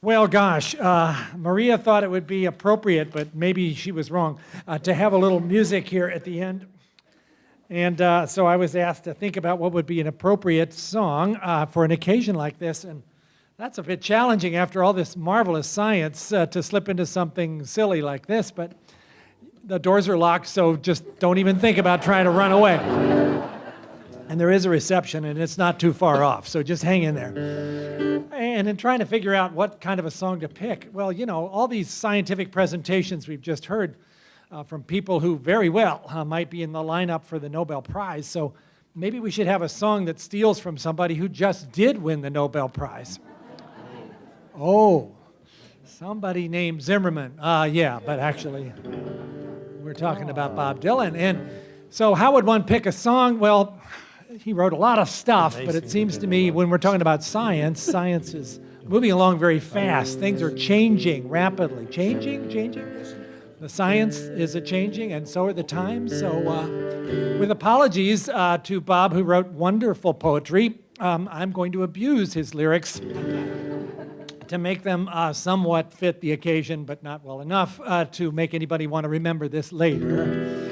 Well, gosh, Maria thought it would be appropriate, but maybe she was wrong, to have a little music here at the end. And so I was asked to think about what would be an appropriate song for an occasion like this. And that's a bit challenging after all this marvelous science to slip into something silly like this. But the doors are locked, so just don't even think about trying to run away. And there is a reception, and it's not too far off, so just hang in there. And in trying to figure out what kind of a song to pick, well, you know, all these scientific presentations we've just heard from people who very well might be in the lineup for the Nobel Prize, so maybe we should have a song that steals from somebody who just did win the Nobel Prize. Oh, somebody named Zimmerman. Yeah, but actually, we're talking about Bob Dylan. And so how would one pick a song? Well, he wrote a lot of stuff, but it seems to me when we're talking about science, science is moving along very fast. Things are changing rapidly. Changing? The science is a-changing, and so are the times. So with apologies to Bob, who wrote wonderful poetry, I'm going to abuse his lyrics to make them somewhat fit the occasion, but not well enough to make anybody want to remember this later.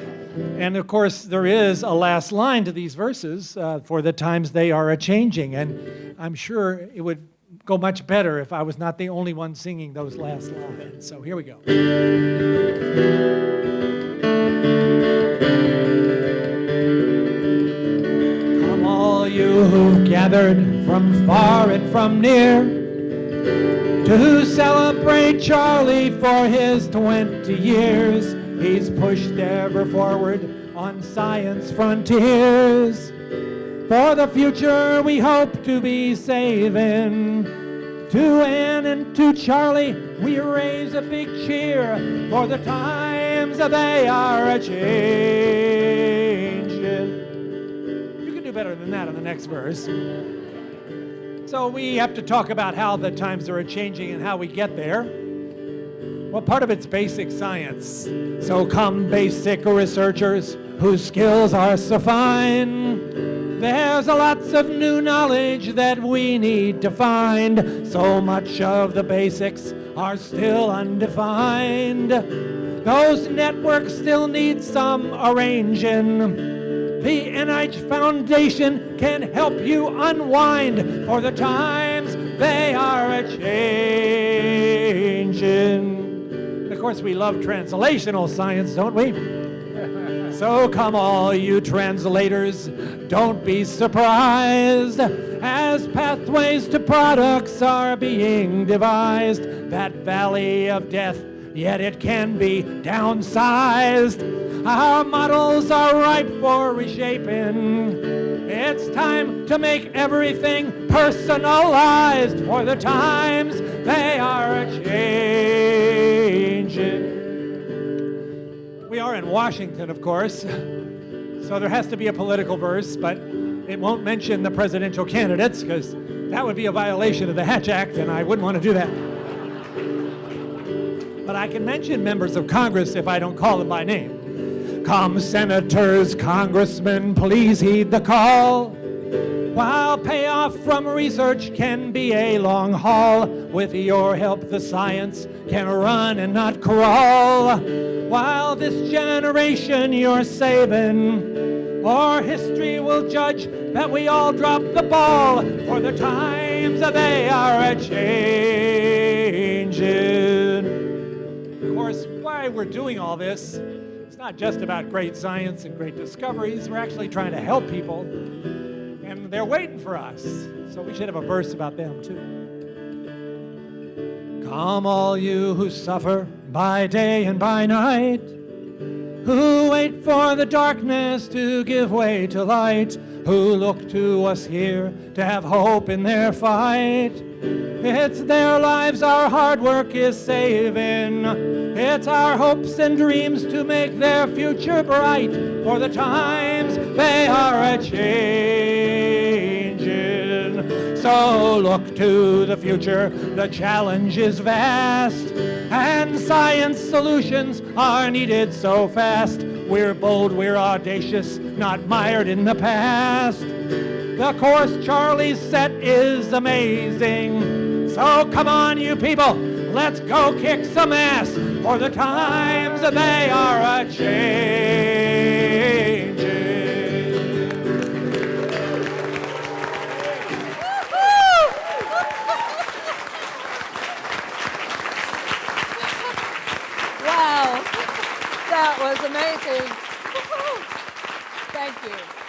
And of course, there is a last line to these verses, for the times they are a-changing, and I'm sure it would go much better if I was not the only one singing those last lines. So here we go. Come all you who've gathered from far and from near to celebrate Charlie for his 20 years. He's pushed ever forward on science frontiers. For the future we hope to be saving. To Ann and to Charlie we raise a big cheer, for the times they are a-changing. You can do better than that on the next verse. So we have to talk about how the times are a-changing and how we get there. Well, part of it's basic science. So come basic researchers whose skills are so fine. There's a lots of new knowledge that we need to find. So much of the basics are still undefined. Those networks still need some arranging. The NIH Foundation can help you unwind, for the times they are a-changing. Of course, we love translational science, don't we? So come all you translators, don't be surprised as pathways to products are being devised. That valley of death, yet it can be downsized. Our models are ripe for reshaping. It's time to make everything personalized, for the times they are a-changing. We are in Washington, of course, so there has to be a political verse, but it won't mention the presidential candidates, because that would be a violation of the Hatch Act, and I wouldn't want to do that. But I can mention members of Congress if I don't call them by name. Come, senators, congressmen, please heed the call. While payoff from research can be a long haul, with your help the science can run and not crawl. While this generation you're saving, or history will judge that we all dropped the ball, for the times they are a-changing. Of course, why we're doing all this, it's not just about great science and great discoveries. We're actually trying to help people, and they're waiting for us. So we should have a verse about them too. Come all you who suffer by day and by night, who wait for the darkness to give way to light, who look to us here to have hope in their fight. It's their lives our hard work is saving. It's our hopes and dreams to make their future bright, for the times they are a-changing. So look to the future, the challenge is vast, and science solutions are needed so fast. We're bold, we're audacious, not mired in the past. The course Charlie set is amazing. So come on, you people, let's go kick some ass, for the times they are a-changing. Wow, that was amazing. Thank you.